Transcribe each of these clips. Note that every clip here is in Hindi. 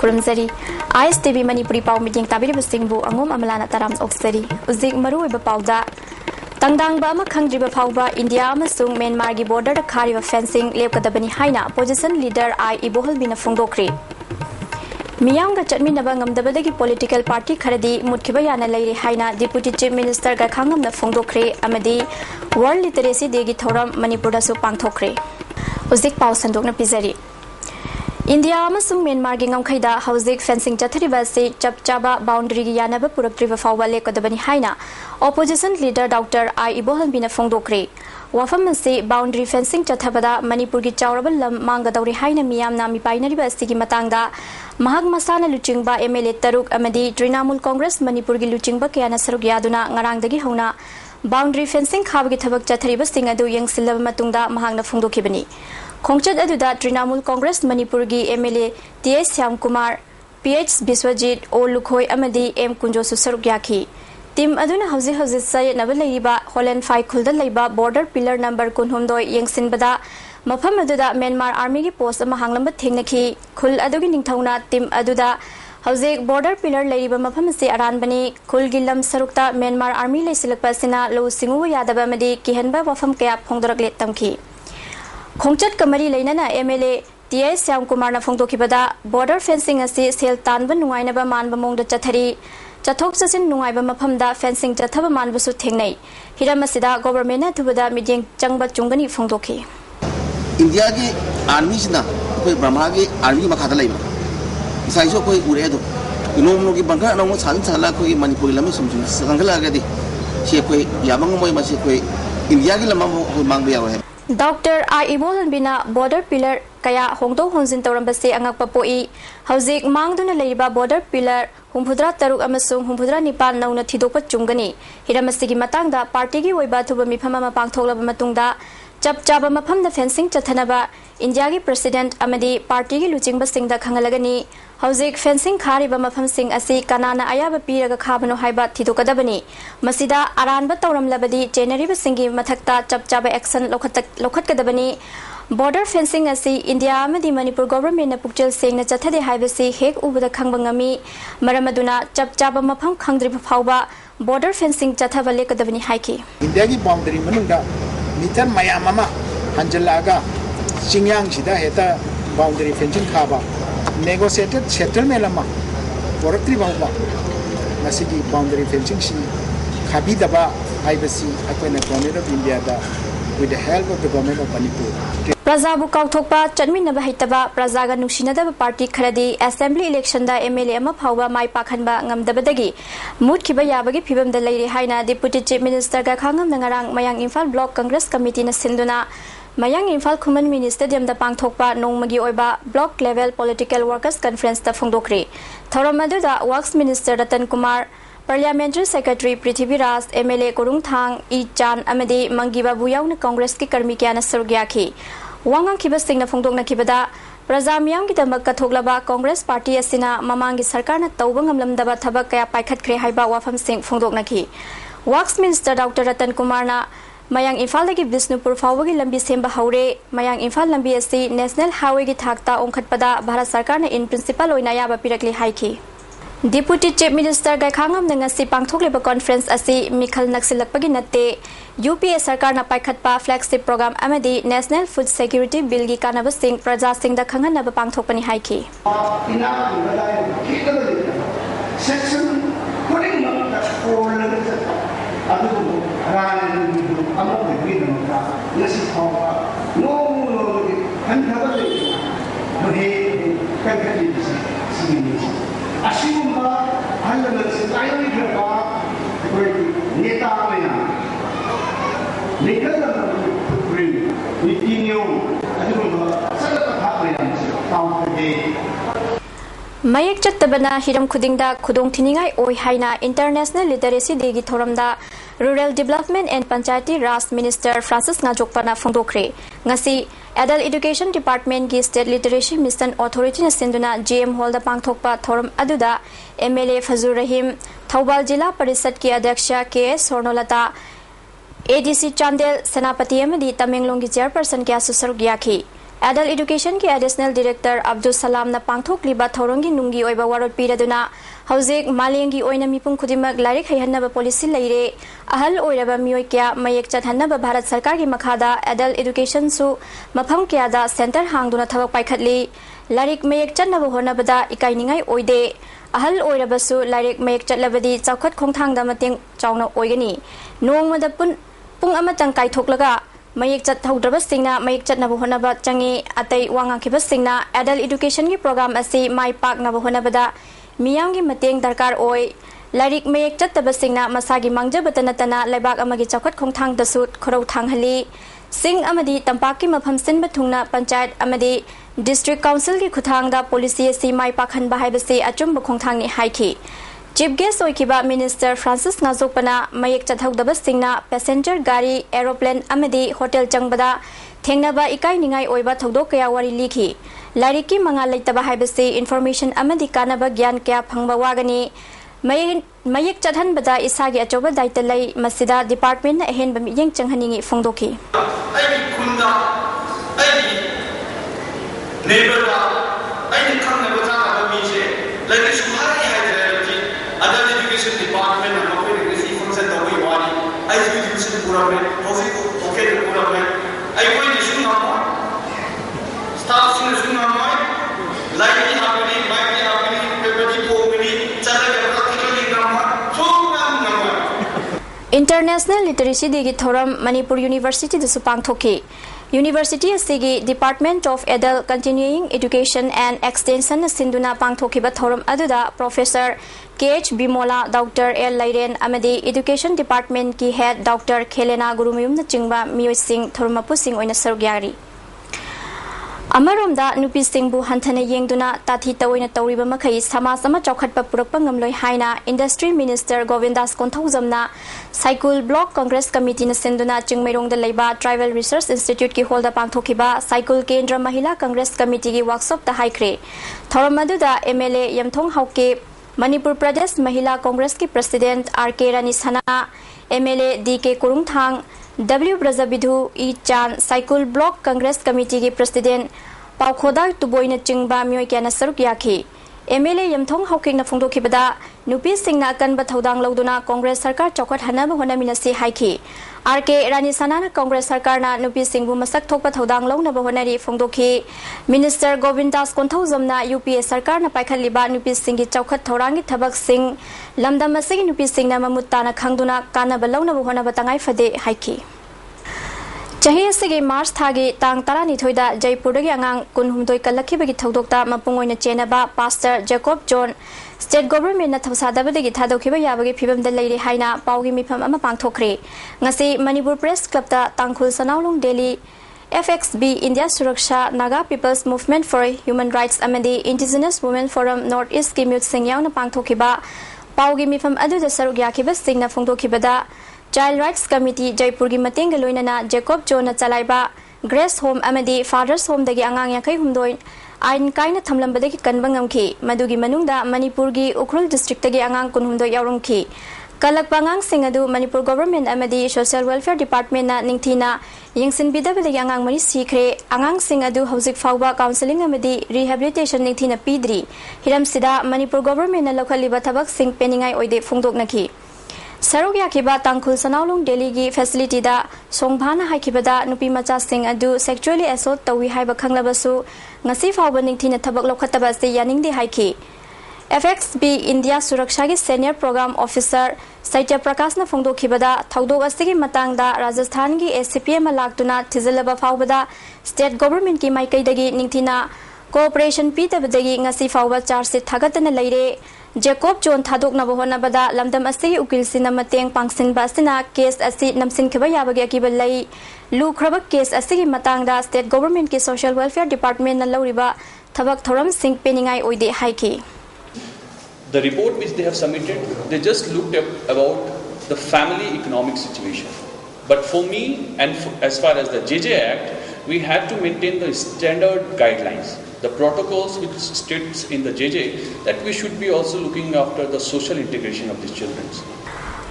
खुरमजरी आईएस टीवी मणिपुरी पाव मीटिंग ताबिरबसिंगबु अंगोम अमलाना तराम ओक्सरी उजिक मरु ओइबा पावदा तंगदांगबा अमा खंगद्रिबा फावबा इंडिया अमसुंग म्यांमार गी बॉर्डर खारिबा फेंसिंग लेपकदबनी हाइना पोजिशन लीडर आई इबोहलबिना फोंदोक्री मियांगा चटमिनबा ngamdabadagi political party खरदी मुटखिबा याना लैरे हाइना डिप्यूटी चीफ मिनिस्टर गा खांगमना फोंदोक्रे अमदी वर्ल्ड लिटरेसी डे गी थौरम मणिपुरदा सु पांगथोक्रे उजिक पाव संदोकना पिजरी इंडिया अमसुंग म्यांमार गी ngamkhaida हौजिक फेंसिंग चथरिबा से चपचाबा बाउंड्री गी यानाबा पुरक्त्रिबा फावबा लेकदबनी हाइना ऑपोजिशन लीडर डॉक्टर आई इबोहलबिना फोंदोक्रे वाफम से बाउंड्री फेंसिंग चथबदा मणिपुर की चावरबल लम मांगदौरी हाइना मियामना मिपाइनरिबा अस्तिगी मतांगदा महाग मसाना लुचिंगबा एमएलए तरुक अमदी तृणमूल कांग्रेस मणिपुर की लुचिंगबा कयाना सरुक यादुना ngaraangdagi हौना बाउंड्री फेंसिंग खाबगी थबक चथरिबा सिंग अदु यंगसिलब मतुंगदा महागना फोंदोखिबनी खोंगचत अदुदा तृणमूल कांग्रेस मणिपुर की MLA TS Shyam Kumar PH Biswajit O Lukhoi अमदी एम कुंजोसु सरुक याखी टीम अदुना हौजी हौजी सयनब लैरिबा होलन फाइ खुलदा लैबा बॉर्डर पिलर नंबर 19 यंगसिनबदा मफम अदुदा म्यांमार आर्मी की पोस्ट अमा हांगलंबा थेंगनखी खुल अदुगी निंगथौना टीम अदुदा हौजिक बॉर्डर पिलर लैरिबा मफम से अरानबनी खुल गिलम सरुक्ता म्यांमार आर्मी लैसिलकपासिना लो सिंगु यादबा अमदी किहनबा वफम कया फोंदरकले तमखी खोंगचत कमरी लैनना एमएलए टीएस श्याम कुमार फोंदोखिबदा बॉर्डर फेंसिंग असी सेल तानबा नुंगाइनबा मानबा मोंगदा चथरी चथोक चसिन नुंगाइबा मफमदा फेंसिंग चथबा मानबसु थेंगनै हिरम असिदा गवर्नमेंट अथुबदा मीडियम चंगबा चुंगनी फोंदोखि इंडिया की आर्मी सिना कोई ब्रह्मा की आर्मी मखादा लैबा इसाइसो कोई उरे दो नोमनो की बंखा नोमो सान साला कोई मणिपुरी लम सुमसुम संगलागदी से कोई याबंग मोय मसे कोई इंडिया की लम मांगबा याव है डॉक्टर आई इबोहलबिना बॉर्डर पिलर कया होंदो होंजिन तौरंबसे अंगकपा पोई हौजिक मांगदुना लैबा बॉर्डर पिलर हुंफुद्रा तरुक अमसुंग हुंफुद्रा निपाल नौना थिदोकपा चुंगनी हिरमसिगी मतांगदा पार्टी की ओइबा थुबा मिफम अमा पांगथोकलबा मतुंगदा चपचाबा मफमदा फेंसिंग चथनबा इंडिया की प्रेसिडेंट अमदी पार्टी की लुचिंगबा सिंगदा खंगलगनी हौजिक फेंसिंग खारिबा मफम सिंग असि कनाना अयाबा पीरगा खाबनो हाइबा थिदोकदबनी मसिदा अरानबा तौरमलबदी चेनरिबा सिंगी मथक्ता चपचाबा एक्शन लोखतकदबनी बॉर्डर फेंसिंग असि इंडिया अमदी मणिपुर गवर्नमेंट पुक्चल सेंगना चथदे हाइबसि हेक उबदा खंगबंगमी मरमदुना चपचाबा मफम खंगद्रिबा फावबा बॉर्डर फेंसिंग चथबा लेकदबनी हाइकी इंडिया की बाउंड्री मनुंगा मीटर मयाम अमा हंजलागा चिंगयांग सिदा हेता बाउंड्री फेंसिंग खाबा नेगोशिएटेड सेटलमेंट अमा पोरक्ट्री बाउबा मसिगी बाउंड्री फेंसिंग सी खाबी दबा हाइबसि अकोना गवर्नमेंट ऑफ इंडिया दा with the help of the government of Manipur प्रजाबु काउथोकपा चटमिनबा हैतबा प्रजागा नुसिनदबा पार्टी खरदी असेंबली इलेक्शन दा एमएलए अमा फावबा माइ पाखनबा ngamdabadagi मुटखिबा याबगी फिबमदा लैरे हाइना डिप्यूटी चीफ मिनिस्टर गा खांगम नंगारांग Mayang Imphal block Congress committee ना सिंदुना मयांग इम्फाल खुमन मिनी स्टेडियम दा पांगथोकपा नोंगमगी ओइबा block level political workers conference दा फोंदोक्रे थौरम अदुदा works minister Ratan Kumar parliamentary secretary Prithviraj MLA कोरुंगथांग ई चान अमदी मंगीबाबु याउना कांग्रेस की कर्मी क्याना सरुग्याखी वांगांखिबा सिंगना फोंदोकनाखिबदा प्रजा मियामगी दमक कथोगलबा कांग्रेस पार्टी असिना ममांगी सरकारना तौबा ngamlamdaba थबक कया पाइखतख्रे हाइबा वाफम सिंग फोंदोकनाखी वर्क्स मिनिस्टर डॉक्टर रतन कुमारना मयांग इम्फालदगी बिष्णुपुर फावबगी लंबी सेंबा हौरे मयांग इम्फाल लंबी असि नेशनल हाईवे की थाकता ओंखतपदा भारत सरकारना इन प्रिंसिपल ओइना याबा पिरकले हाइखी डिप्यूटी चीफ मिनिस्टर गाखांगम नंगसी पांगथोकलेबा कॉन्फ्रेंस असि मिखल नक्सिलकपगी नत्ते यूपीए सरकारना पाइखतपा फ्लैगशिप प्रोग्राम अमदी नेशनल फूड सिक्योरिटी बिल की कानबा सिंग प्रजा सिंगदा खंगनबा पांगथोकपनी हाइखी असिगुम्बा हल्लमसे तायरिग्रबा कोई नेता मैना लेखल पुरी नीतिनियो अदुगुम्बा सलत थापैना ताउदे मयेक चत्तबना हिरम खुदिंगदा खुदोंग थिनिंगाई ओइ हाइना इंटरनेशनल लिटरेसी डे की थोरमदा rural development and Panchayati Raj minister Francis नाजोकपना फोंदोक्रे ngasi एडल्ट एजुकेशन डिपार्टमेंट की स्टेट लिटरेसी मिशन अथॉरिटी ने सिंधुना जीएम हॉल दा पांगथोकपा थोरम अदुदा एमएलए फजूर रहीम थौबाल जिला परिषद की अध्यक्ष केएस स्वर्णलता एडीसी चांदेल सेनापति अमदी तमेंगलोंग की चेयरपर्सन क्या सुसरुक याखी एडल्ट एजुकेशन की एडिशनल डायरेक्टर अब्दुल सलाम ना पांगथोकलिबा थौरंगी नुंगी ओइबा वारोट पीरदुना हौजिक मालेंगी ओइना मिपुम खुदिमक लाइरिक हैहन्नबा पॉलिसी लैरे अहल ओइरबा मियोय क्या मयेक चथहन्नबा भारत सरकार की मखादा एडल्ट एजुकेशन सु मफम क्यादा सेंटर हांगदुना थबक पाइखतली लाइरिक मयेक चन्नबा होनबदा इकाइनिंगाई ओइदे अहल ओइरबसु लाइरिक मयेक चटलबदी चौखत खोंथांगदा मतेंग चावना ओइगनी नोंगमदा पुंग अमतंग काइथोकलगा मयेक चटहौद्रबसिंगना मयेक चटनबा होनबा चंगी अतै वांगाखिबसिंगना एडल्ट एजुकेशन की प्रोग्राम असी माइ पाकनबा होनबदा मियामगी मतेंग दरकार ओइ लाइरिक मयेक चटबसिंगना मसागी मांगजबत नतना लेबाक अमगी चौखत खोंथांगदसु खरौ थांगहली सिंग अमदी तंपाकी मफम सिनब थुंगना पंचायत अमदी डिस्ट्रिक्ट काउंसिल की खुथांगदा पॉलिसी असी माइ पाखनबा हाइबसे अचुंब खोंथांगनी हाइखी चीफ गेस्ट ओइकिबा मिनिस्टर फ्रांसिस नाजोकपना मयेक चथौदबसिंगना पैसेंजर गाड़ी एरोप्लेन अमदी होटल चंगबदा थेंगनबा इकाइनिंगाई ओइबा थौदोक कया वारी लिखी लाइरिक की मंगाल लेतबा हाइबसे इन्फॉर्मेशन अमदी कानबा ज्ञान कया फंगबा वागनी मयेक चथनबदा इसागी अचौबा दायित्व लई मसिदा डिपार्टमेंट अहेनबा मियेंग चंगहनिंगी फोंदोकी आइगी खुंदा आइगी नेबरदा आइगी खंगनबा जानाबा मिसे लाइक सुहारी हाइदरेबती अडल्ट एजुकेशन डिपार्टमेंट ना मकोई रिसी फंक्शन तौबई वानी आई एजुकेशन पूरा में हौजिक ओके पूरा में आई कोई निशुन नामो स्टाफ सिंह निशुन नामो लाइक की हापनी माइक की हापनी पेपर की पोगनी चले इंटरनेशनल लिटरेसी डे की थौरम मणिपुर यूनिवर्सिटी दसु पांगथोकी यूनिवर्सिटी असिगी department of adult continuing education and extension सिंधुना पांगथोकीबा थौरम अदुदा professor KH Bimola doctor L Lairen अमदी एजुकेशन डिपार्टमेंट की हेड डॉक्टर खेलेना गुरुमयुम चिंबा मियोय सिंह थौरमपु सिंह ओइना सरुक यारी अमरोमदा नुपी सिंहबु हंथने येंगदुना ताथी तवइना तौरिबा मखै समाज अमा चौखटपा पुरकपा ngamloi हाइना इंडस्ट्री मिनिस्टर गोविंदास कोंथौजमना साइकिल ब्लॉक कांग्रेस कमिटी न सिंधुना चिंगमेरोंगदा लेबा ट्राइबल रिसर्च इंस्टीट्यूट की होल्दा पांगथोखिबा साइकिल केंद्र महिला कांग्रेस कमिटी की वर्कशॉप ता हाइख्रे थौरमदुदा MLA यमथोंग हाउके मणिपुर प्रदेश महिला कांग्रेस की प्रेसिडेंट RK रानी सना MLA DK कुरुंगथांग W ब्रजबिधु ई चान साइकिल ब्लॉक कांग्रेस कमिटी की प्रेसिडेंट पाउखोदा तुबोइना चिंगबा मियोय क्याना सरुक याखी MLA यमथोंग हाउकिंगना फोंदोखिबदा नुपी सिंगना अकनबा थौदांग लौदुना कांग्रेस सरकार चौखट हनबा होनामिनसी हाइखी RK रानी सनाना कांग्रेस सरकारना नुपी सिंगबु मसक थोकपा थौदांग लौनबा होनारी फोंदोखी मिनिस्टर गोविंदास कोंथौजमना UPA सरकारना पाइखलिबा नुपी सिंगी चौखट थौरांगी थबक सिंग लमदम मसिगी नुपी सिंगना ममुत्ताना खंगदुना कानबा लौनबा होनबा तंगाई फदे हाइखी चही मार्च थागी तांग तरानिथोइदा जयपुरदगी आंगांग कुनहुमदोय कलखिबगी थौदोक्ता मपुंगोइना चेनबा pastor Jacob John state government ना थौसादबदगी थादोखिबा याबगी फिबमदा लेरे हाइना पाउगी मिफम अमा पांगथोखरे ngasi मणिपुर प्रेस क्लब ता तांगखुल सनावलोंग Delhi FXB India Suraksha Naga people's movement for human rights अमदी indigenous women forum north east की म्यूट सिंगयावना पांगथोखिबा पाउगी मिफम अदुदा सरुक याखिबा सिंगना फोंदोखिबदा चाइल्ड राइट्स कमिटी जयपुर की मतेंग लोइनना जेकोब जोन चलाइबा ग्रेस होम अमदी फादर्स होम दगी आंगांग याखै हुमदोय आइन काइना थमलंबदगी कनबा ngamखि मदुगी मनुंगदा मणिपुर की उखरुल डिस्ट्रिक्ट दगी आंगांग कुनहुमदोय यावरंखि कलक पांगांग सिंह अदु मणिपुर गवर्नमेंट अमदी सोशल वेलफेयर डिपार्टमेंट ना निंगथिना यंगसिनबिदबदगी आंगांग मनि सीखरे आंगांग सिंह अदु हौजिक फाउबा काउंसलिंग अमदी रिहेबिलिटेशन निंगथिना पीद्री हिरमसिदा मणिपुर गवर्नमेंट ना लखलिबा थबक सिंह पेनिंगाई ओइदे फोंदोकनखि सरुक याखिबा तांगखुल सनावलोंग दिल्ली की फैसिलिटी दा सोंगभाना हाइखिबदा नुपी मचा सिंह अदु सेक्सुअली असोल्ट तवी हाइबा खंगलबसु ngasi फाउबा निंगथिना थबक लखतबा से यानिंगदे हाइखि FXB इंडिया सुरक्षा की senior programme officer Satya Prakash ना फोंदोखिबदा थौदोक असगी मतंगदा राजस्थान की SCPM लाक्तुना थिजलबा फाउबदा स्टेट गवर्नमेंट की माइकैदगी निंगथिना कोऑपरेशन पीतबदगी ngasi फाउबा चार्ज से थागतना लेरे जेकोब जोन थादोकनबा होनबदा लमदम असगी उकिल सिना मतेंग पांगसिनबा सिना केस असि नमसिनखबा याबगी अकिबा लई लुख्रबा केस असगी मतंगदा स्टेट गवर्नमेंट की सोशल वेलफेयर डिपार्टमेंट ना लौरिबा थबक theorem Singh पेनिंगाई ओइदे हाइखि The report which they have submitted, they just looked up about the family economic situation. But for me, and as far as the JJ Act, we had to maintain the standard guidelines, the protocols which states in the JJ that we should be also looking after the social integration of these children.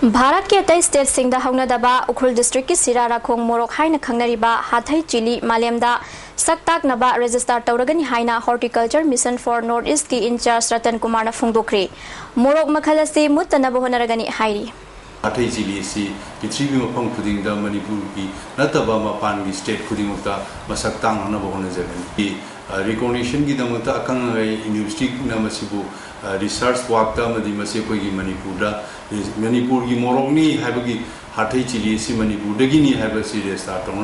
Bharat के अतई स्टेट सिंह दा हौनदबा उखरुल डिस्ट्रिक्ट की सिराराखोंग मोरोक हाइना खंगनरिबा हाथई चिली मालेमदा सक्ताकनबा रजिस्टर तौरगनी हाइना horticulture mission for north east की इंचार्ज रतन कुमार ना फोंदोखरे मोरोक मखल असि मुत्तनब होनरगनी हाइरी हाथई चिली से पृथ्वी मफम खुदिंग मणिपुर की नतबा मपान की स्टेट खुदिंग मसक तांगनब होनजगनी रिकॉग्निशन की दमता अकंग यूनिवर्सिटी रिसर्च वाक मणिपुर की मोरोनी है हाथई चिली से मणिपुर रेस्टार तौर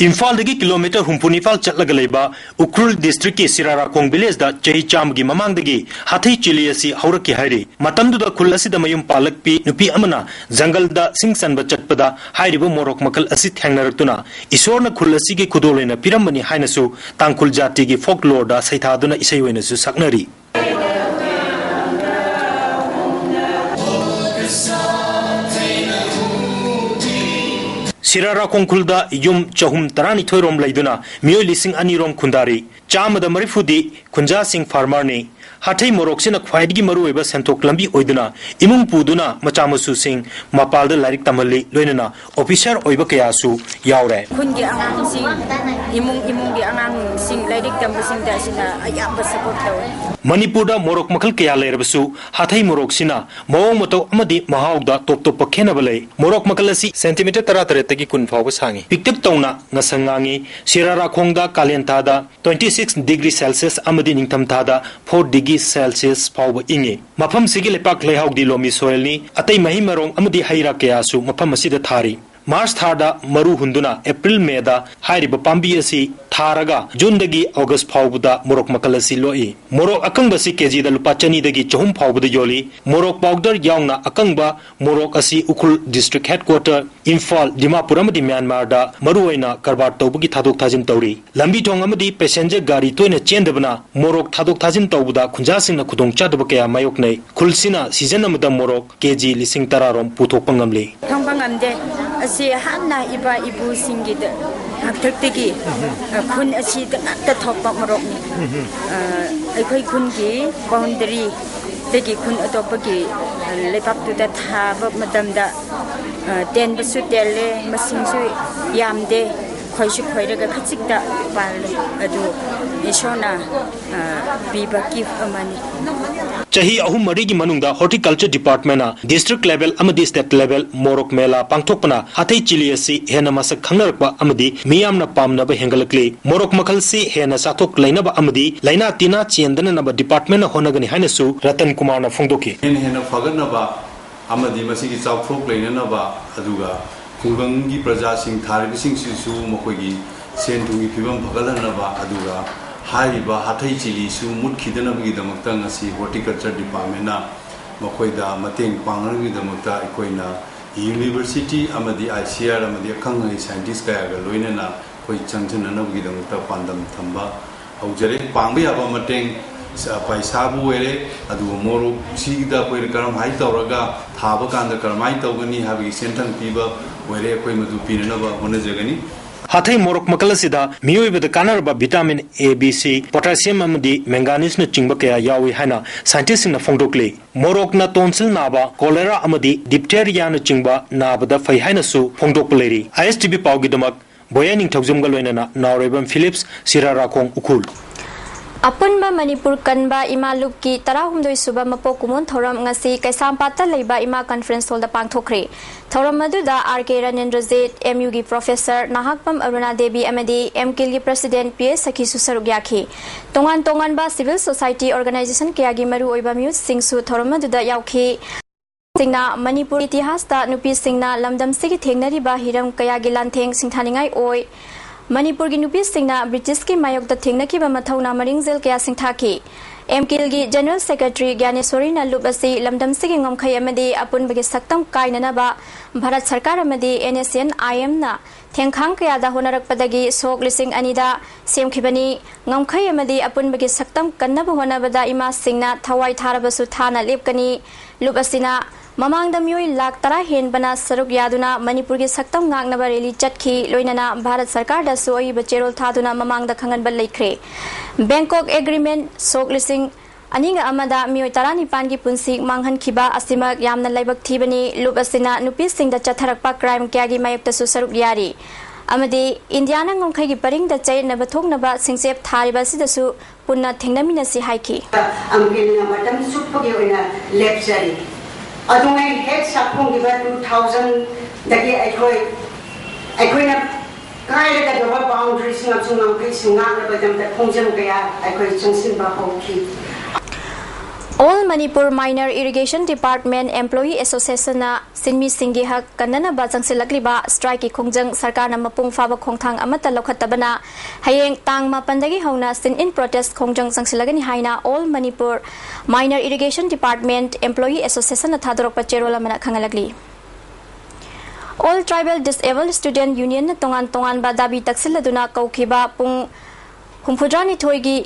इम्फाल किलोमीटर हुंपुनिफाल चलगा उखरुल डिस्ट्रिक्ट की सिराराखोंग विलेज चही चाम की ममांगदगी हाथई चिली असी हौरकी हाइरी मतंदुदा खुल असिदा मयुम पालकपी नुपी अमना जंगलदा सिंग सनबा चटपदा हाइरिबो मोरोक मकल असी थेंगनरक्तुना ईश्वरना खुल असी की खुदोलेना पिरमबनी हाइनसु तांगखुल जाति की फोकलोरदा सैथादुना इसै ओइनसु सकनरी सिराराखोंग खुलदा युम चहुम तरानी थोइरोम लैदुना मियोय लिसिंग अनिरोम खुंदारी चामदा मरिफुदी खुंजा सिंह फार्मर ने हाथई मोरोक्सिना ख्वाइदगी मरुएबा सेंथोक लंबी ओइदुना इमुंग पुदुना मचामसु सिंह मपालदा लारिक तमली लोइनना ऑफिसर ओइबा कयासु यावरे खुनगी आंगांग सिंह इमुंग गी आंगांग सिंह लारिक तमसिंग दासिना अयाब सपोर्ट तव मणिपुरदा मोरोक मखल कया लेरबसु हाथई मोरोक्सिना मवोंग मतो अमदी महाउदा टॉप टॉप पखेनब लै मोरोक मखल असि सेंटीमीटर 33 तगी कुन फाव सांगी पिकटक तौना ngsangangi सिराराखोंगदा कालेंतादा 26 डिग्री सेल्सियस अमदी निंगथमथादा 4 डिग्री सेल्सियस फाव इंगे मफम सिगी लेपाक लेहाउदी लोमी सोइलनी अतै मही मरोंग अमदी हैरा कयासु मफम असिदा थारी मार्च थादा मरु हुंदुना अप्रैल मेदा हाइरिबा पांबी असि थारगा जून दगी अगस्त फावबदा मोरोक मकल असि लोई मोरोक अकंगबसी केजी दा लुपा चनी दगी चहुम फावबदा योली मोरोक पाउडर यावना अकंगबा मोरोक असि उखुल डिस्ट्रिक्ट हेडक्वार्टर इम्फाल दिमापुर अमदी म्यांमार दा मरुओइना करबार तौबगी थादोक थाजिन तौरी लंबी थोंग अमदी पैसेंजर गाड़ी तोइना चेंदबना मोरोक थादोक थाजिन तौबदा खुंजासिंगना खुदोंग चादब कया मायोकनै खुलसिना सीजन अमदा मोरोक केजी लिसिंग तरारोम पुथोकपा ngamle थंगबंगमदे असि हाना इबा इबु सिंगिद हक्थक्तगी खुन असि तंगत थोपा मोरोकनी अखोय खुनगी बाउंड्री तगी खुन अतोपगी लेपाक्तुदा थाबा मतमदा तेनबसु तेले मसिंसु यामदे खोइसु खोइरगा खचिकता पाले अदु इशोना बीबा गिफ्ट अमनी चाही अहुम मरी की मनुंगदा हॉर्टिकल्चर डिपार्टमेंट डिस्ट्रिक्ट लेवल अमदी स्टेट लेवल मोरोक मेला पांगथोकपना हाथई चिली असि हेना मसक खंगरकपा अमदी मियामना पामनबा हेंगलकली मोरोक मखल से हेना साथोक लैनबा अमदी लैना तिना चेंदननबा डिपार्टमेंट होनगनी हाइनसु रतन कुमार ना फोंदोकी हेना फगनबा अमदी मसिगी चाउथोक लैननबा अदुगा खुंगंगी प्रजा सिंह थारिबिसिंग सिसु मखोगी सेंथुगी फिबम फगलनबा अदुगा हाइबा हाथई चिली सु मुटखिदनबगी दमकता ngasi हॉर्टिकल्चर डिपार्टमेंट मखोइदा मतेंग पांगनगी दमकता इकोइना यूनिवर्सिटी अमदी आईसीआर अमदी खंगै साइंटिस्ट कयागा लोइनना कोइ चंगजननबगी दमकता पांदम थंबा हौजरे पांगबे याबा मतेंग पैसाबु वेरे अदु मोरो सिदा कोइ करम हाइ तौरगा थाबा कांदा करमाइ तौगनी हाबी सेंथन पीबा वेरे कोइ मदु पीननबा होनजगनी हाथई मोरोक मकल सिदा मियोइबदा कानरबा vitamin A B C potassium अमदी मैंगानीज न चिंगबा कया यावी हाना साइंटिस्ट न फोंदोकले मोरोक न टॉन्सिल नाबा कोलेरा अमदी डिप्थेरिया न चिंगबा नाबदा फै हाइनसु फोंदोकलेरी आईएसटीबी पावगिदमक बोयानिंग थौजमगा लोइनना नावरेबम फिलिप्स सिराराखोंग उखुल अपुनबा मणिपुर कनबा इमा लुप की 13 सुबा मपो कुमोन थौरम ngasi कैसामपाता लेबा इमा कॉन्फ्रेंस हॉल दा पांगथोखरे थौरम मदुदा आरके रनेंद्रजीत एमयू की प्रोफेसर नाहकपम अरुणा देवी एमडी एमकिल की प्रेसिडेंट पीएस सखी सुसरुक याखी तोंगान तोंगानबा सिविल सोसाइटी ऑर्गेनाइजेशन कयागी मरु ओइबा म्यूज सिंगसु थौरम मदुदा यावखी सिंगना मणिपुर इतिहास दा नुपी सिंगना लमदम सिगी थेंगनरिबा हिरम कयागी लांथेंग सिंथानिंगाई ओय मणिपुर की नुपी सिंगना ब्रिटिश की मायोक थेंगनखिबा मथौना मरिंगजेल कया सिंथाखी एमकिल की जनरल सेक्रेटरी ज्ञानेश्वरी लुप असी लमदम सिगी ngomkhai amadi apunbagi saktam kainanaba Bharat सरकार अमदी एनएसएन आईएम ना थेंखांग कयादा होनरकपदगी सोक लिसिंग अनिदा सेमखिबनी ngomkhai amadi apunbagi saktam kannaba honabada इमा सिंगना थवाई थारबसु थाना लेपकनी लुप असिना ममांग दम्योई लाख 10 हेनबना सरुक यादुना मणिपुर की सक्तम गांगनबा रैली चटखी लोइनना भारत सरकार दा सोई बचेरोल थादुना ममांग दा खंगनबल लेख्रे बैंकॉक एग्रीमेंट सोक लिसिंग अनिंग अमदा मियोय तरानिपान की पुंसी मांगहन खिबा असिमक यामना लाइबक थीबनी लुप असिना नुपी सिंगदा चथरकपा क्राइम क्यागी मायक्तसु सरुक यारी अमदी Indiana ngomkhai gi paring da chai na bathok na ba singsep thariba sidasu punna thengnamina si haiki amgilna matam supagi oina lecture adungai head sapong gi ba 2000 dagi aikoi na kai da ga boundaries na chungam kai singa na ba dam da khongjam kaya aikoi chungsin ba hoki All Manipur Minor Irrigation Department Employee Association na Sinmi Singhi Hak kanana ba jangsilakliba strike ki khongjang sarkar na mapung faba khongthang amata lokhatabana hayeng tang mapandagi hauna sin in protest khongjang jangsilagani haina All Manipur Minor Irrigation Department Employee Association na thadrok pa cherola mana khangalagli All Tribal Disabled Student Union na tongan ba dabi taksiladuna kaukhiba pung humpudrani thoigi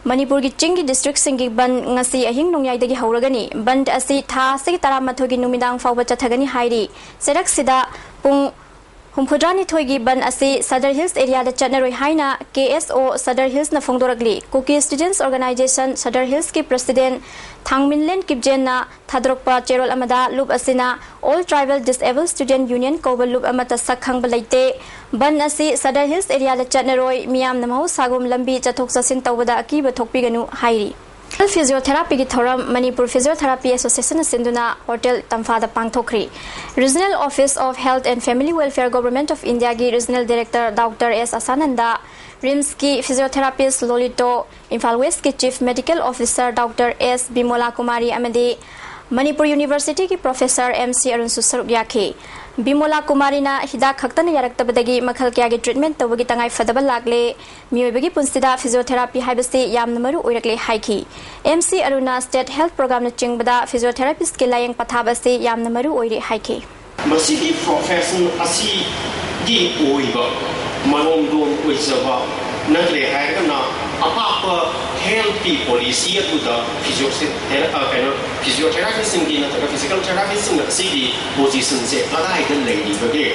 Manipur ki Chingi district singi ban ngasi ahing nongyai dagi hauragani band asi tha sigi taramathogi numidang fawba chathagani hairi serak sida pung humpudrani thoigi ban asi Sadar Hills area da chatnaroi haina KSO Sadar Hills na phongdoragli Cookie Students Organization Sadar Hills ki president Thangminlen Kipjen na thadrokpa cherol amada loop asina All Tribal Disabled Student Union kobal loop amata sakhang balaite ban asi Sadar Hills area da chatnaroi miyam namau sagum lambi chathok chasin tawada akiba thokpiganu hairi Physiotherapy ki thoram Manipur Physiotherapy Association sinduna Hotel Tamfada pangthokri Regional Office of Health and Family Welfare Government of India ki Regional Director Dr. S. Asananda RIMS ki physiotherapist Lolito Imphal West ki Chief Medical Officer Dr. S. Bimola Kumari amadi Manipur University ki Professor MC Arun Susaruk yakhi Bimola Kumari na hidak khaktan yaraktabadagi makhal kyagi treatment tawagi tangai fadaba lagle miyoibagi punsida physiotherapy haibasi yamna maru oirakle haiki MC Aruna State Health Program na chingbada physiotherapist ke layang pathabasi yamna maru oire haiki masigi profession asi gi oiba manongdong oizaba nakle haigana apapa healthy policy atuda physiotherapy singi na physical therapy singi sigi position se adai da lady bage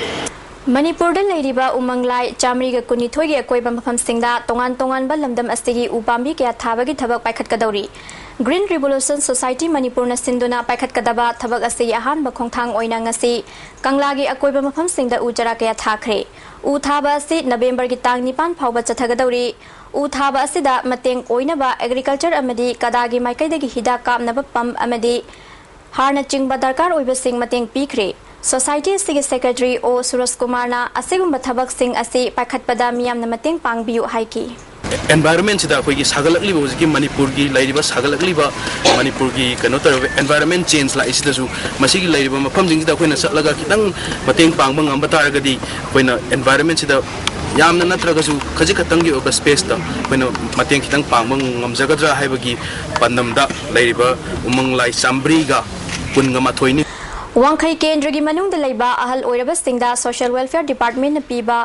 Manipur da leiriba umanglai chamri ga kuni thoigi akoiba mafam singda tongan ba lamdam astigi upambi kya thabagi thabak paikhat kadori Green Revolution Society Manipur na sinduna paikhat kadaba thabak asti ahan ba khongthang oina ngasi kanglagi akoiba mafam singda ujara kya thakre u thaba si November gi tang 9 phawba chathagadori u thaba asida mateng oina ba agriculture amadi kadagi maikai dagi hida kapnaba pam amadi harna chingba darkar oiba sing mateng pikre Society Sigi Secretary O Suras Kumar na asigum bathabak sing asi paikhatpada miyam na mateng pangbiu haiki environment sida koi sagalakli bo ki Manipur gi lairiba sagalakli ba Manipur gi kanotar environment change la isida su masigi lairiba mafam jing sida koina satlaga kitang mateng pangba ngam bataragadi koina environment sida yamna natraga su khaji khatang gi oba space da koina mateng kitang pangba ngam jagadra haibagi pandamda lairiba umang lai sambri ga kun ngama thoini Wangkhai Kendra gi manung da leiba ahal oiraba singda Social Welfare Department na piba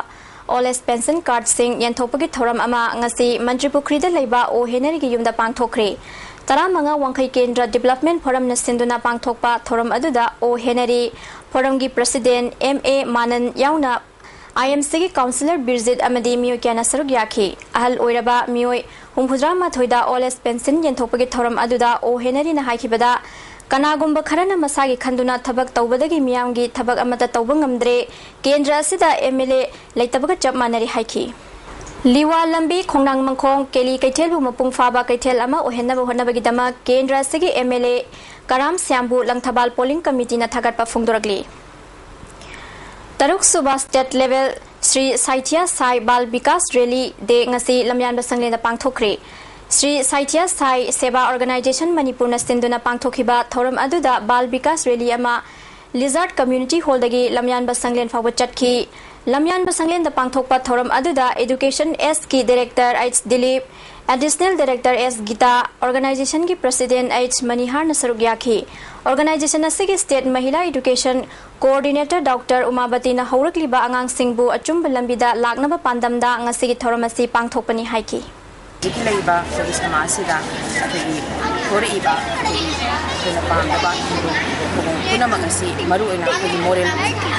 Oles Pension Card sing yanthopagi thoram ama ngasi Mantri Pukri da leiba o heneri gi yumda pangthokre taramanga Wangkhai Kendra Development Forum na sinduna pangthokpa thoram aduda o heneri forum gi president MA Manan yauna IMC ki councillor Birzit amadi miyo kyana saruk yakhi ahal oiraba miyo humphudra thoida Oles Pension yanthopagi thoram aduda o heneri na haikibada Kanagumba Karana Masagi Kanduna Tabak Tawbadagi Miamgi Tabak Amata Tawbangamdre Kendra Sida MLA Laitabaga Chapmanari Haiki Liwa Lambi Kongnang Mangkong Keli Kaitel Mapung Faba Kaitel Ama Ohena Honabagidama Kendra Sigi MLA Karam Siambu Langtabal Polling Committee na Thagat Pafungdoragli Taruk Suba State Level Sri Saitya Sai Bal Vikas Rally De Ngasi Lamyan Basangle na Pangthokre Sri Saitya Sai Seva Organization Manipur na sinduna pangthokhiba thoram aduda Bal Vikas Rally ama Lizard Community Hall dagi Lamyan Basanglen fawba chatki Lamyan Basanglen da pangthokpa thoram aduda Education S ki Director H Dilip Additional Director S Gita Organization ki President H Manihar Nasaruk yakhi Organization asigi State Mahila Education Coordinator Dr. Umabati na haurakliba angang singbu achumba lambida lagnaba pandamda ngasigi thoram asi pangthokpani haiki Jikilaiba service namasida atagi thoriba kena pangaba kuna magasi maru ena atagi moral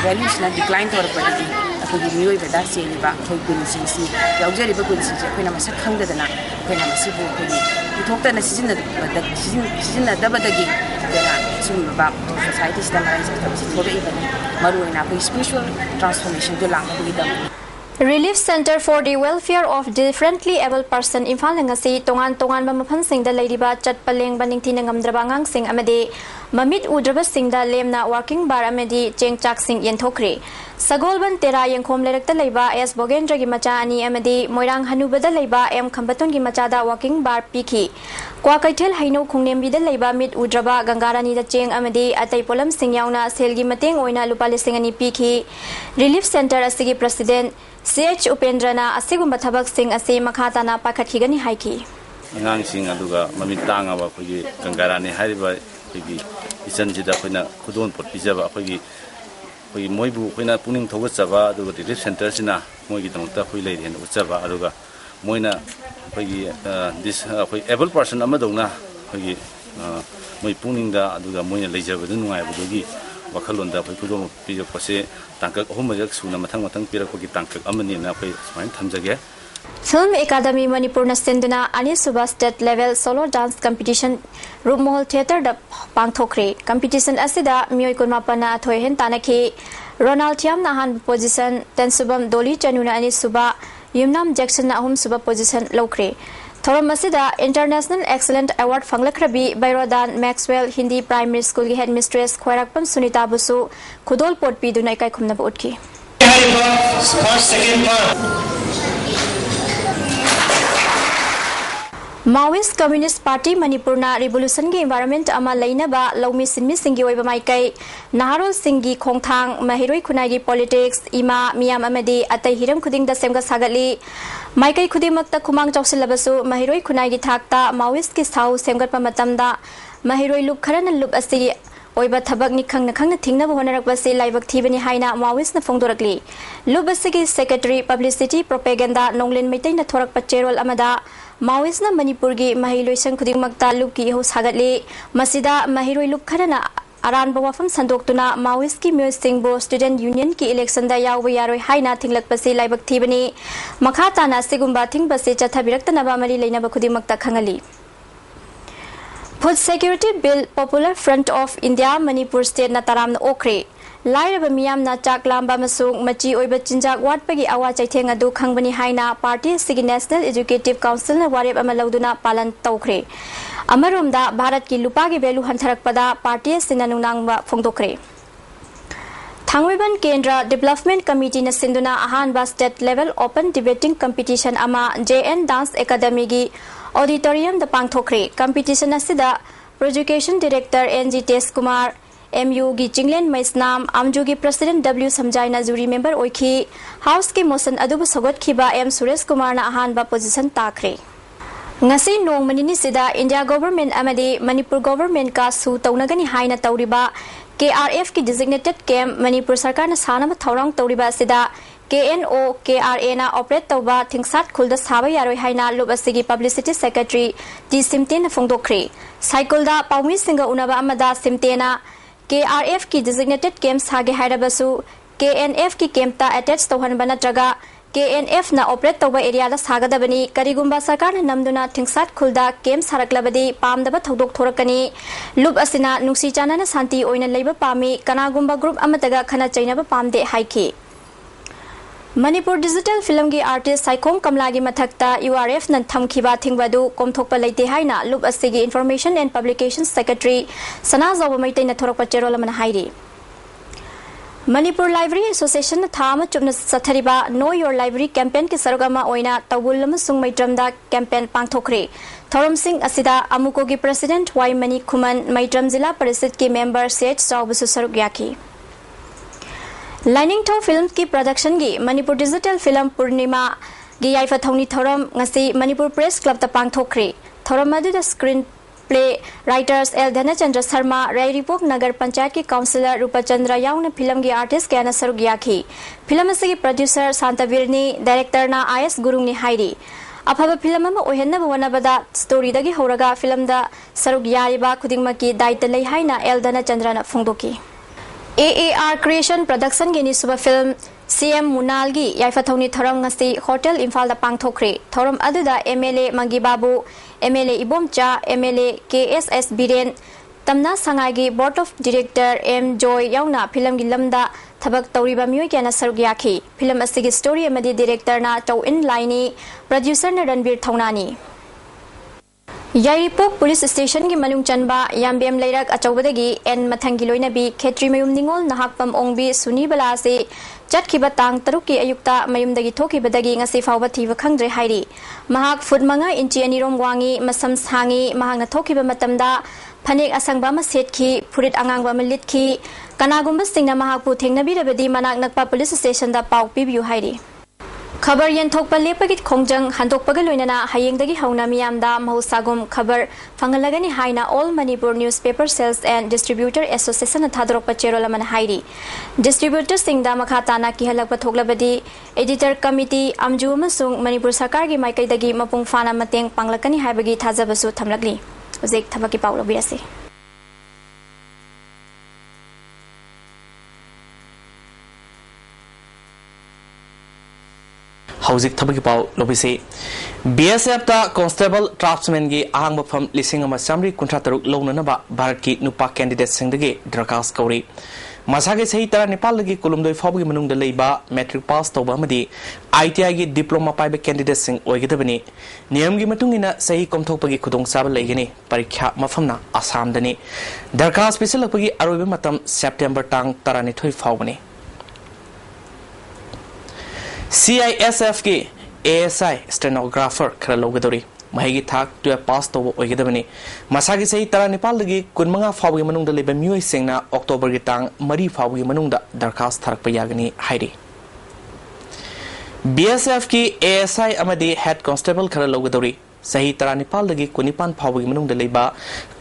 values na decline tor padati atagi miyoi beda seliba thoi gunsi si yaujari ba gunsi je kena masak khangdadana kena masibu kuni पुथोक्तना सिजिन्नदबदगी सुगुम्बा सोसाइटीसिदा मराई चꯠतबसि थोरइबनि मरुओइना अखोइ स्पिरिचुअल ट्रांसफॉर्मेशन दो लांगबगिदम Relief Center for the Welfare of Differently Able Person Imphal ngasi tongan tongan ba mafam singda leiriba chatpaleng baningthina ngamdraba ngang sing amade mamit udraba singda lemna working bar amedi chengchak sing yenthokre Sagolban Tera Yengkhom lerakta leiba S Bogendra gi macha ani amedi Moirang Hanubada leiba M Khambaton gi macha da working bar pikhi Kwa Kaithel Haino Khungnembi da leiba mit udraba Gangarani da cheng amedi atai polam sing yauna selgi mateng oina lupa lising ani pikhi Relief Center asigi President CH Upendrana asigumba thabak sing ase makhatana pakhathigani haiki angang sing aduga mamit tanga ba khogi Gangarani hariba khogi isan jida khoina khudon pot pijaba khogi moibu khoina puning thoga chaba aduga Relief Center sina moigi tamta khoi lei hen uchaba aduga moina khogi this khoi able person amadongna khogi moi puning da aduga moina leijaba du nungai budugi wakhalonda khoi khudon pija pase tangkak homajak suna mathang mathang pirakki tangkak amani na khoi smain thamjage Film Academy Manipur na senduna ani suba state level solo dance competition Rumol Theater da pangthokre competition asida mioi kunmapana thoi hen tanakhi Ronald Thiam na han position ten subam Doli Chanuna ani suba Yumnam Jackson na ahum suba position lokre Thorom asida International Excellent Award phanglakhrabi Bairodan Maxwell Hindi Primary School ki headmistress Khwairakpam Sunita Busu khudol pot pi dunai kai khumna utki first second Maoist Communist Party Manipurna Revolution gi environment ama laina ba lawmi sinmi singi oiba maikai Naharol Singhi Khongthang Mahiroi Khunai gi politics ima miyam amadi atai hiram khuding da semga sagali maikai khudimakta khumang chawsilabasu Mahiroi Khunai gi thakta Maoist ki sau semgatpa matamda Mahiroi lup kharana lup asigi oiba thabak ni khangna thingna honarakbase laibak thibani haina Maoist na phongdorakli lup asigi secretary publicity propaganda nonglen meitai na thorak pacherol amada Maoist na Manipur gi mahiloisang khudingmakta lup ki ho sagatli masida Mahiroi lup kharana aran ba wafam sandoktuna Maoist ki music bo student union ki election da yawi yaroi haina thinglakpase laibak thibani makhata na sigumba thingbase chathabirakta naba mari leina ba khudingmakta khangali Food Security Bill Popular Front of India Manipur State na taram na okre Lairaba miyam na chaklamba masung machi oiba chinjak watpagi awa chaitheng adu khangbani haina party sigi National Educative Council na warep ama lauduna palan tawkhre amaromda Bharat ki lupa gi value hantharakpada party sina nunangba phongdokre Thangweban Kendra Development Committee na sinduna ahanba state level open debating competition ama JN Dance Academy gi auditorium da pangthokre competition asida Projection Director NG Tes Kumar MU gi Jinglen Maisnam Amju gi President W Samjaina jury member oikhi House ki motion adubu sogot khiba M Suresh Kumar na ahanba position takre ngasi nong manini sida India government amadi Manipur government ka su taunagani haina tauriba KRF ki designated camp Manipur sarkar na sanama thaurang tauriba sida KNO KRA na operate tawba thingsat khulda saba yaroi haina lobasigi publicity secretary T Simte na phongdokre cycle da paumi singa unaba amada Simte na KRF ki designated camp sage hairabasu KNF ki camp ta attach tawhanba natraga KNF na operate tawba area da sagadabani karigumba sarkar na namduna thingsat khulda camp saraklabadi pamdaba thodok thorakani lub asina nungsi chana na santi oina leiba pami kanagumba group amataga khana chainaba pamde haiki Manipur Digital Film gi artist Saikom Kamla gi mathakta URF nan thamkhiba thingwadu komthokpa leite haina lup asigi Information and Publications Secretary Sana Zawa Maitai na thorak pacherol man hairi Manipur Library Association na thama chupna sathariba Know Your Library campaign ki sarugama oina tawul amasung maitramda campaign pangthokre Thorom Singh asida amuko gi President Y Mani Khuman Maitram Zilla Parishad ki member CH Chawbusu saruk yaki Lining Thaw Film ki production gi Manipur Digital Film Purnima gi yaifa thongni thorom ngasi Manipur Press Club ta pangthokre thorom adu da screen play writers L Dhanachandra Sharma Rairipok Nagar Panchayat ki councillor Rupa Chandra yauna film gi artist kana saruk yakhi film asigi producer Santavirni director na IS Gurung ni hairi afaba film ama ohenna wanabada story dagi horaga film da saruk yariba khudingmaki daita lei haina L Dhanachandra na phongdoki AAR Creation Production Gini Suba Film CM Munalgi Yaifathoni Thoram ngasi Hotel Imphal da pangthokre Thoram aduda MLA Mangi Babu MLA Ibomcha MLA KSS Biren Tamna Sangagi Board of Director M Joy Yauna film gi lamda thabak tawriba miyoi kana saruk yakhi film asigi story amadi director na Chow In Laini producer na Ranbir Thaunani Yairipok Police Station ki Malung Chanba Yambem Lairak Achawbadagi N Mathangi Loinabi Khetri Mayum Ningol Nahakpam Ongbi Suni Balase Chatkhiba Tang Taruki Ayukta Mayumdagi Thokibadagi ngasi fawba thiba khangdre hairi Mahak foot manga inchi anirom wangi masam sangi mahangna thokiba matamda Phanek asangba ma setki Purit angangba ma litki Kanagumba singna mahakpu thengnabirabadi manak nakpa Police Station da pauk pibiu hairi खबर यंथोकपा लेपगी खोंजंग हंदोकपगा लोइनाना हयेंगदगी हौना मियामदा महौसागुम खबर फंगलगनी हाइना all Manipur newspaper sales and distributor association थादरोकपा चेरोलमन हाइरी डिस्ट्रीब्यूटर सिंगदा मखाताना की हलकपा थोकलबदी एडिटर कमिटी अमजू अमसुंग मणिपुर सरकार की माइकैदगी मपुंग फाना मतेंग पांगलकनी हाइबगी थाजबसु थमलगली उजेक थबकी पाउलो बिरासे हौजिक थबकी पाउ लोबिसे BSF ता कांस्टेबल ड्राफ्ट्समैन की आहंग बफम लिसिंग अमा सामरी कुंट्रा तरुक लौननबा भारत की नुपा कैंडिडेट सिंगदगे दरखास्त कौरी मसागे सही तरह नेपाल लगी कुलुमदोय फाबगी मनुंग लेबा मैट्रिक पास तौबा मदी ITI की डिप्लोमा पाइबे कैंडिडेट सिंग ओइगदबनी नियम की मतुंगिना सही कमथोकपगी खुदोंग साब लेगनी परीक्षा मफमना आसाम दनी दरखास्त पिसलपगी अरोइबे मतम सेप्टेम्बर टांग 12 फावबनी CISF की ASI स्टेनोग्राफर खरा लोगदोरी महिगी थाक 12 पास तौबो ओइगदबनी मसागी सही तरह नेपाल लगी कुनमंगा फावगी मनुंग लेबे मियोय सिंगना अक्टोबर की टांग 3 फावगी मनुंग दरखास्त थरकप यागनी हाइरी BSF की ASI अमदी हेड कांस्टेबल खरा लोगदोरी सही तरह नेपाल लगी कुनिपान फावगी मनुंग लेबा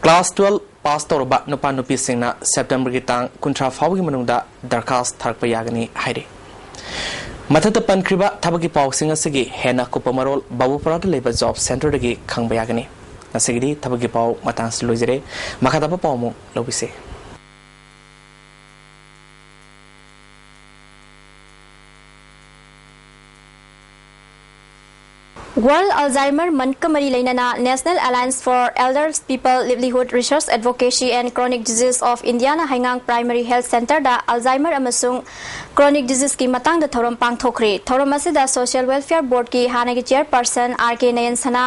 क्लास 12 पास तौरबा नुपा नुपी सिंगना सेप्टेम्बर की टांग 19 फावगी मनुंग दरखास्त थरकप यागनी हाइरी मथत पनख्रिबा थबकी पाउसिंग असगी हेना कुपमरोल बाबुपराद लेबा जॉब सेंटर दगी खंगबा यागनी असगी थबकी पाउ मतांस लोइजरे मखादबा पाउमु लोबिसे World Alzheimer Month Kamari Lainana National Alliance for Elder People Livelihood Research Advocacy and Chronic Disease of Indiana Haingang Primary Health Center da Alzheimer amasung Chronic Disease ki matang da thorom pangthokre thorom asida Social Welfare Board ki hanagi chairperson RK Nayan Sana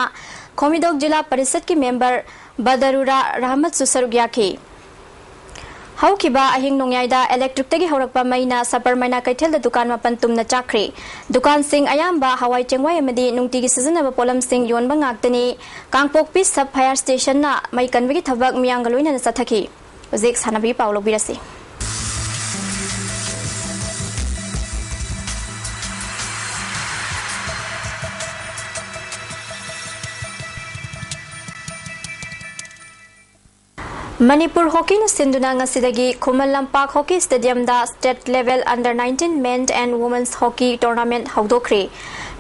Khomidok Jila Parishad ki member Badarura Rahmat Susarugya Haukiba ahing nongyayda electric tagi haurakpa maina sapar maina kaithel da dukan mapan tumna chakre dukan sing ayamba hawai chengwai amadi nungtigi sijanaba polam sing yonba ngaktani kangpokpi sub fire station na mai kanbagi thabak miyanggaloina na sathaki ujek sanabi paulo birasi Manipur Hockey na sinduna nga sidagi Khumal Lampak Hockey Stadium da state level under 19 men's and women's hockey tournament hawdokre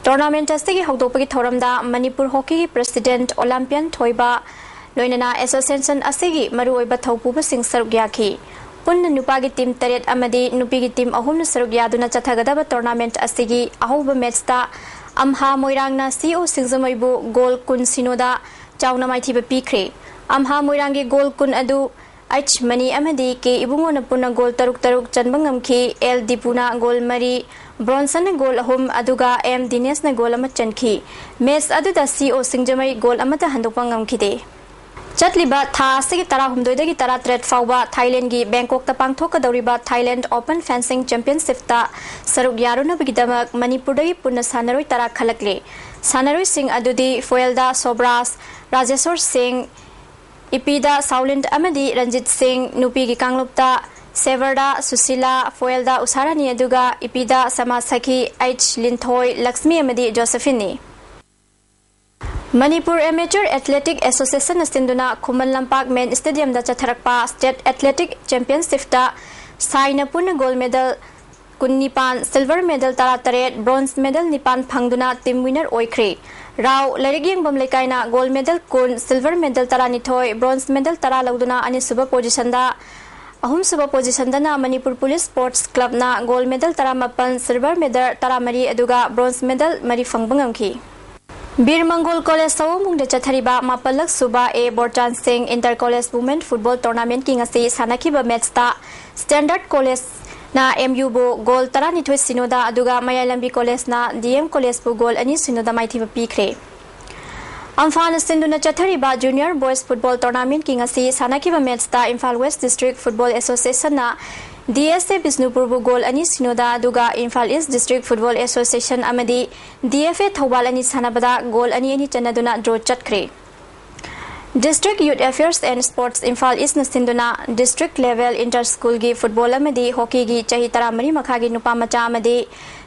tournament asigi hawdopagi thoramda Manipur Hockey president Olympian Thoiba loinana association asigi maru oiba thaupuba sing saruk yakhi punna nupagi team 3 amadi nupigi team 3 na saruk yaduna chathagadaba tournament asigi ahuba match da amha moirangna CO singzamaibu goal kun sinoda chauna maithiba pikre Amha Moirangi goal kun adu H Mani Amadi ke ibungo na puna goal taruk chanbangam ki L Dipuna goal mari Bronson na goal ahum aduga M Dines na goal amat chanki Mes adu da CO Singjamai goal amata handupangam kide Chatliba tha asigi tara humdoidagi tara threat fawba Thailand gi Bangkok ta pangthoka dauriba Thailand Open Fencing Championship ta saruk yaruna bigidamak Manipur dagi punna sanaroi tara khalakle Sanaroi Singh adudi Foelda Sobras Rajeshwar Singh Ipida Saulind Amadi Ranjit Singh Nupi ki Kanglupta Severda Susila Foelda Usarani aduga Ipida Samasaki H Linthoi Lakshmi Amadi Josephine Manipur Amateur Athletic Association Sinduna Khumal Lampak Main Stadium da chatharakpa State Athletic Championship da Saina Puna gold medal Kunnipan silver medal taratare bronze medal nipan phangduna team winner oikre Rao Larigyang Bamlekaina gold medal kun silver medal taranithoi bronze medal tara lauduna ani suba position da अहुमसुब पोजिशनदना मणिपुर पुलिस स्पोर्ट्स क्लबना गोल्ड मेडल 18 सिल्वर मेडल 13 अदुगा ब्रोंज मेडल 4 फंगबंगमखी बीर मंगोल कॉलेज सवमुंगदे चथरिबा मापलक सुबा A Borchan Singh inter college women football tournament की ngasi सानाखिबा मैचता स्टैंडर्ड कॉलेज ना एमयू बो गोल 12 सिनोदा अदुगा मयालंबी कॉलेज ना डीएम कॉलेज बो गोल 2 सिनोदा माइथिबा पीखरे अम्फाल सिंधुना चथरिबा जूनियर बॉयज फुटबॉल टूर्नामेंट की ngasi सानाखिबा मैचता Imphal west district football association ना DSA बिष्णुपुर बो गोल 2 सिनोदा अदुगा Imphal east district football association अमदी DFA थौबाल 2 सानाबदा गोल 2 चन्नदुना ड्रॉ चटख्रे district youth affairs and sports Imphal east सिंधुना डिस्ट्रिक्ट लेवल इंटर स्कूल की फुटबॉल अमदी हॉकी की चाही 13 मखागी नुपा मचा अमदी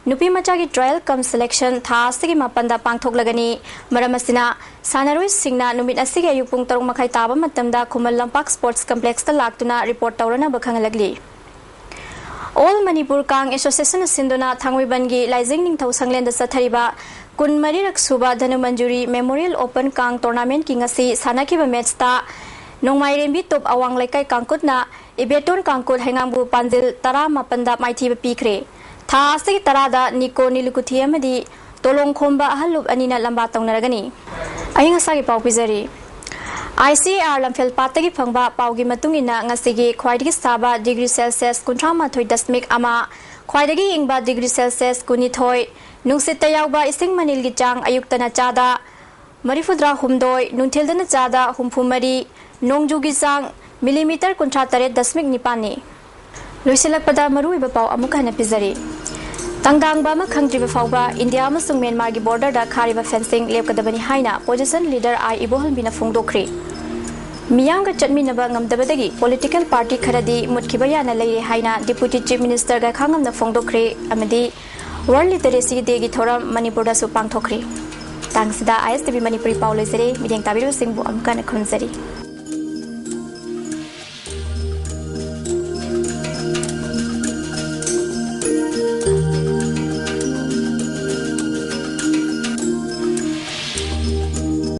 नुपी मचा की ट्रायल कम सिलेक्शन था सिगी मापंदा पांगथोकलगनी मरमसिना सानारोई सिंगना नुमित असिगे अयुपुंग 3 मखाई ताबा मतमदा खुमल लंपाक स्पोर्ट्स कॉम्प्लेक्स ता लाक्तुना रिपोर्ट तौरना बखंगलगली ऑल मणिपुर कांग एसोसिएशन सिंधुना थांगविबनगी लाइजिंग निंगथौ संगलेंद सथरिबा कुनमरिरक सुबा Dhanumanjuri memorial open Kang tournament की ngasi सानाखिबा मैचता नोंमाइरेंबी टॉप अवांग लेकाई कांकुटना इबेटोन कांकुट हेंगांबु पांजिल 18 दा माइथिबा पीखरे था से 10 निको निलुकुथी अमदी तोलोंग खोंबा अहलुब अनिना लंबा तौनरगनी अयंगसागी पाउ पिजरी ICAR लंफेल पातगी फंगबा पाउगी मतुंगिना ngasi ख्वाइदगी साबा डिग्री सेल्सियस 38.1 ख्वाइदगी इंगबा डिग्री सेल्सियस 19 नुंसित यावबा इसिंग मनिलगी चांग अयुक्तना चादा 34 नुंथेलदना चादा 34 नोंगजुगी चांग मिलीमीटर 38.9 नि लोइसिलकपदा मरुइबा पाउ अमुक हना पिजरी तंगदांगबा मा खंगद्रिबा फावबा इंडिया अमसुंग म्यांमार की बॉर्डर दा खारिबा फेंसिंग लेपकदबनी हाइना पोजिशन लीडर आई इबोहलबिना फोंगदोखरे मियांग चटमिनबा ngamdabadagi political party खरदी मुतखिबा याना लेरे हाइना डिप्यूटी चीफ मिनिस्टर गा खांगमना फोंगदोखरे अमदी वर्ल्ड लिटरेसी डे की थोरम मणिपुर दा सु पांगथोखरे तांगसिदा ISTV मणिपुरी पाउ लेजरे मिदेंग ताबिरो सिंगबु अमकाना खुनजरी